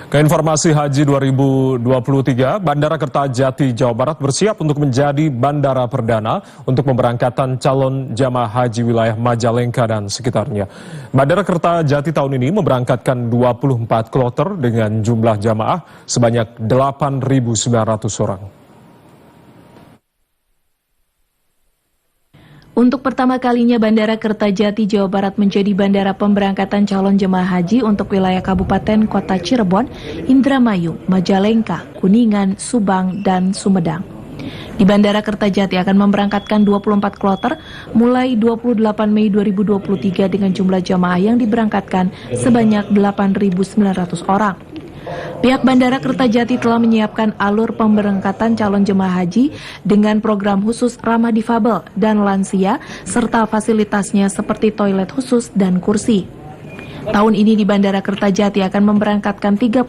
Ke informasi Haji 2023, Bandara Kertajati, Jawa Barat bersiap untuk menjadi bandara perdana untuk pemberangkatan calon jamaah haji wilayah Majalengka dan sekitarnya. Bandara Kertajati tahun ini memberangkatkan 24 kloter dengan jumlah jamaah sebanyak 8.900 orang. Untuk pertama kalinya Bandara Kertajati, Jawa Barat menjadi bandara pemberangkatan calon jemaah haji untuk wilayah Kabupaten Kota Cirebon, Indramayu, Majalengka, Kuningan, Subang, dan Sumedang. Di Bandara Kertajati akan memberangkatkan 24 kloter mulai 28 Mei 2023 dengan jumlah jamaah yang diberangkatkan sebanyak 8.900 orang. Pihak Bandara Kertajati telah menyiapkan alur pemberangkatan calon jemaah haji dengan program khusus ramah difabel dan lansia serta fasilitasnya seperti toilet khusus dan kursi. Tahun ini di Bandara Kertajati akan memberangkatkan 30%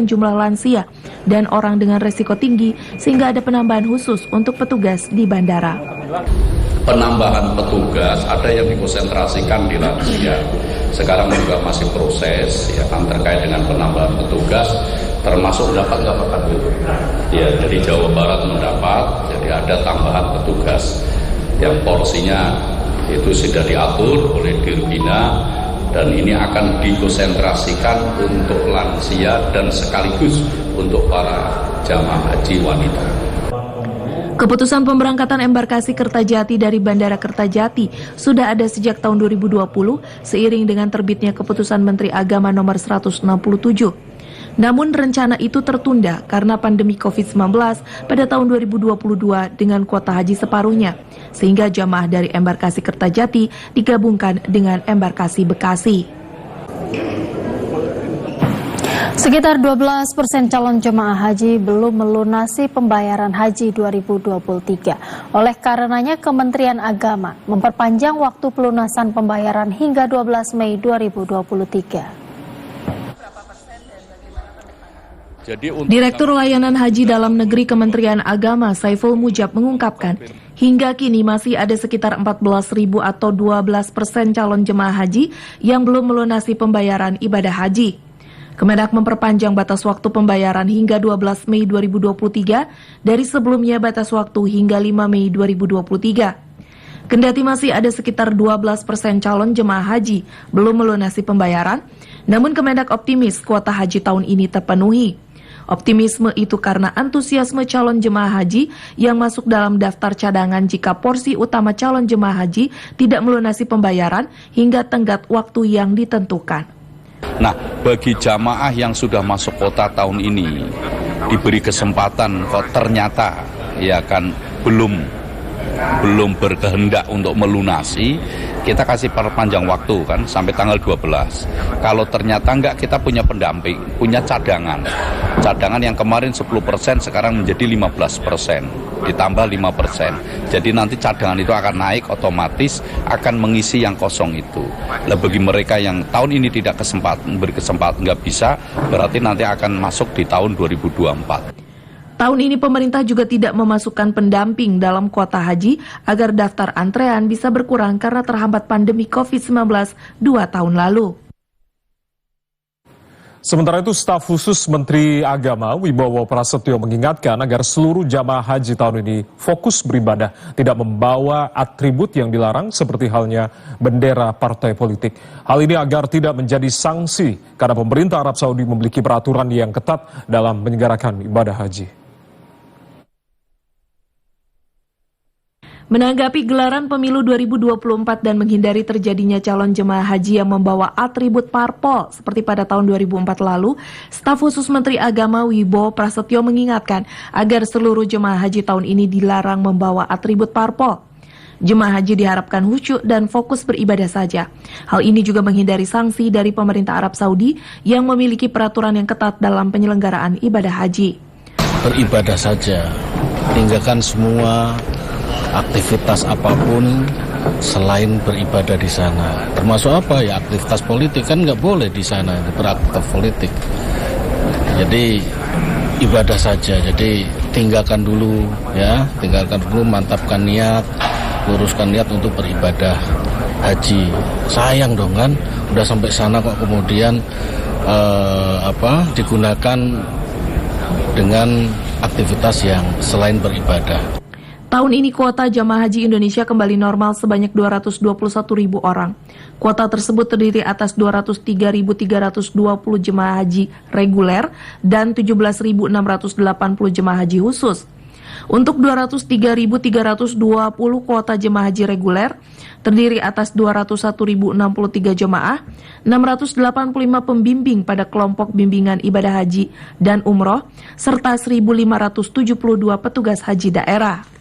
jumlah lansia dan orang dengan resiko tinggi sehingga ada penambahan khusus untuk petugas di bandara. Penambahan petugas ada yang dikonsentrasikan di lansia. Sekarang juga masih proses ya kan terkait dengan penambahan petugas, termasuk dapat nggak Pak Kabit? Ya dari Jawa Barat mendapat, jadi ada tambahan petugas yang porsinya itu sudah diatur oleh Dirbina dan ini akan dikonsentrasikan untuk lansia dan sekaligus untuk para jamaah haji wanita. Keputusan pemberangkatan embarkasi Kertajati dari Bandara Kertajati sudah ada sejak tahun 2020 seiring dengan terbitnya keputusan Menteri Agama nomor 167. Namun rencana itu tertunda karena pandemi COVID-19 pada tahun 2022 dengan kuota haji separuhnya, sehingga jamaah dari embarkasi Kertajati digabungkan dengan embarkasi Bekasi. Sekitar 12% calon jemaah haji belum melunasi pembayaran haji 2023. Oleh karenanya Kementerian Agama memperpanjang waktu pelunasan pembayaran hingga 12 Mei 2023. Direktur Layanan Haji Dalam Negeri Kementerian Agama Saiful Mujab mengungkapkan, hingga kini masih ada sekitar 14.000 atau 12% calon jemaah haji yang belum melunasi pembayaran ibadah haji. Kemendak memperpanjang batas waktu pembayaran hingga 12 Mei 2023 dari sebelumnya batas waktu hingga 5 Mei 2023. Kendati masih ada sekitar 12% calon jemaah haji belum melunasi pembayaran, namun Kemendak optimis kuota haji tahun ini terpenuhi. Optimisme itu karena antusiasme calon jemaah haji yang masuk dalam daftar cadangan jika porsi utama calon jemaah haji tidak melunasi pembayaran hingga tenggat waktu yang ditentukan. Nah, bagi jamaah yang sudah masuk kota tahun ini diberi kesempatan kok ternyata ya kan belum berkehendak untuk melunasi, kita kasih perpanjang waktu kan sampai tanggal 12. Kalau ternyata enggak, kita punya pendamping, punya cadangan. Cadangan yang kemarin 10% sekarang menjadi 15%, ditambah 5%. Jadi nanti cadangan itu akan naik otomatis akan mengisi yang kosong itu. Nah, bagi mereka yang tahun ini tidak berkesempatan nggak bisa, berarti nanti akan masuk di tahun 2024. Tahun ini pemerintah juga tidak memasukkan pendamping dalam kuota haji agar daftar antrean bisa berkurang karena terhambat pandemi COVID-19 2 tahun lalu. Sementara itu, staf khusus Menteri Agama Wibowo Prasetyo mengingatkan agar seluruh jamaah haji tahun ini fokus beribadah, tidak membawa atribut yang dilarang seperti halnya bendera partai politik. Hal ini agar tidak menjadi sanksi karena pemerintah Arab Saudi memiliki peraturan yang ketat dalam menyelenggarakan ibadah haji. Menanggapi gelaran pemilu 2024 dan menghindari terjadinya calon jemaah haji yang membawa atribut parpol seperti pada tahun 2004 lalu, staf khusus Menteri Agama Wibowo Prasetyo mengingatkan agar seluruh jemaah haji tahun ini dilarang membawa atribut parpol. Jemaah haji diharapkan khusyuk dan fokus beribadah saja. Hal ini juga menghindari sanksi dari pemerintah Arab Saudi yang memiliki peraturan yang ketat dalam penyelenggaraan ibadah haji. Beribadah saja, tinggalkan semua aktivitas apapun selain beribadah di sana. Termasuk apa ya, aktivitas politik kan nggak boleh di sana beraktivitas politik. Jadi ibadah saja. Jadi tinggalkan dulu ya, mantapkan niat, luruskan niat untuk beribadah haji. Sayang dong kan, udah sampai sana kok kemudian digunakan dengan aktivitas yang selain beribadah. Tahun ini kuota jamaah haji Indonesia kembali normal sebanyak 221.000 orang. Kuota tersebut terdiri atas 203.320 jemaah haji reguler dan 17.680 jemaah haji khusus. Untuk 203.320 kuota jemaah haji reguler terdiri atas 201.063 jemaah, 685 pembimbing pada kelompok bimbingan ibadah haji dan umroh, serta 1.572 petugas haji daerah.